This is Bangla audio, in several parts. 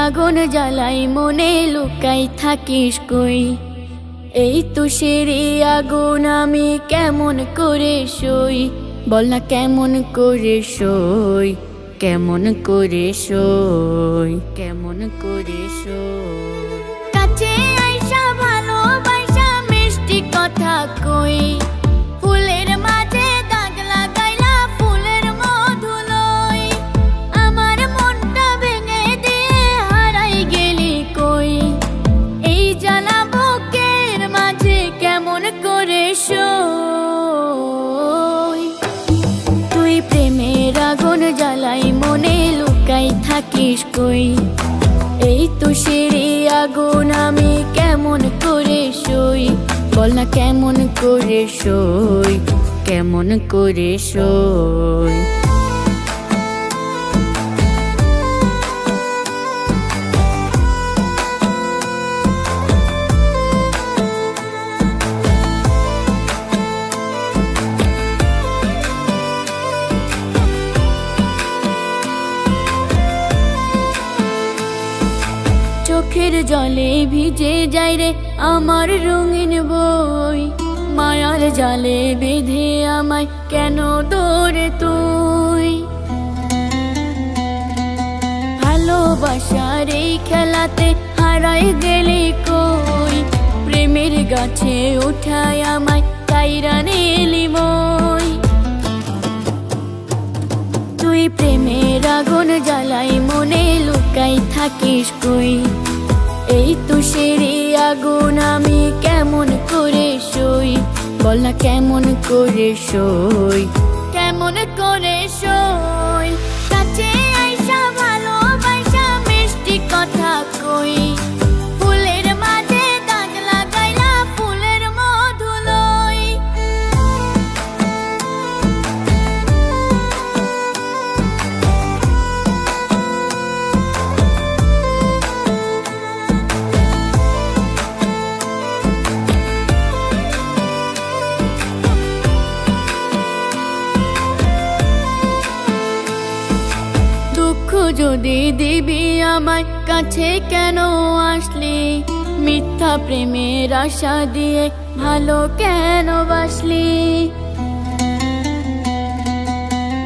আগুন জ্বালাই মনে লুকাই থাকিস কই। এই তুষেরি আগুন আমি কেমন করে সই, বল না কেমন করে সই, কেমন করে সই, কেমন করে সই। কাছে আইসা ভালোবাসা মিষ্টি কথা কই, ফুলের মাঝে দাগ লাগাইলা ফুলের মধু লই। আমার মনটা ভেঙে দিয়ে হারাই গেলি কই, এই জ্বালা বুকের মাঝে কেমন করে সই। তুই প্রেমের আগুন জ্বালাই মনে লুকাই থাকিস কই। এই তুষেরি আগুন আমি কেমন করে সই, বল না কেমন করে সই, কেমন করে সই। চোখের জলে ভিজে যায় রে আমার রঙিন বই, মায়ার জালে বেঁধে আমায় কেন দৌড়ে তুই। ভালোবাসার এই খেলাতে হারাই গেলি কই, প্রেমের গাছে উঠায় আমায় কাইরা নিলি মই। তুই প্রেমের আগুন জ্বালাই মনে লুকাই থাকিস কই। এই তুষেরি আগুন আমি কেমন করে সই, বল না কেমন করে সই, কেমন করে সই। কাছে আইসা ভালোবাসা মিষ্টি কথা কই, ফুলের মাঝে দাগ লাগাইলা ফুলের মধু লই। যদি দিবি আমায় কাছে কেন আসলি, মিথ্যা প্রেমের আশা দিয়ে ভালো কেন বাসলি।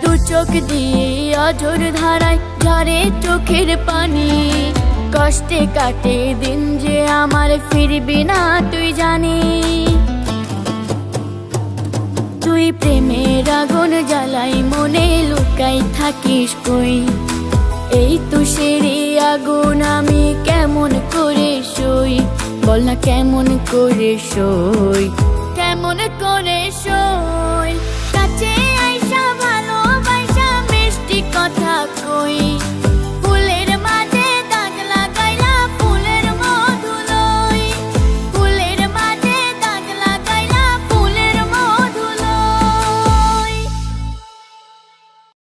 দু চোখ দিয়ে অঝোর ধারায় ঝরে চোখের পানি, কষ্টে কাটে দিন যে আমার ফিরবি না তুই জানি। তুই প্রেমের আগুন জ্বালাই মনে লুকাই থাকিস কই। এই তুষেরি আগুন আমি কেমন করে সই, বল না কেমন করে সই, কেমন করে সই।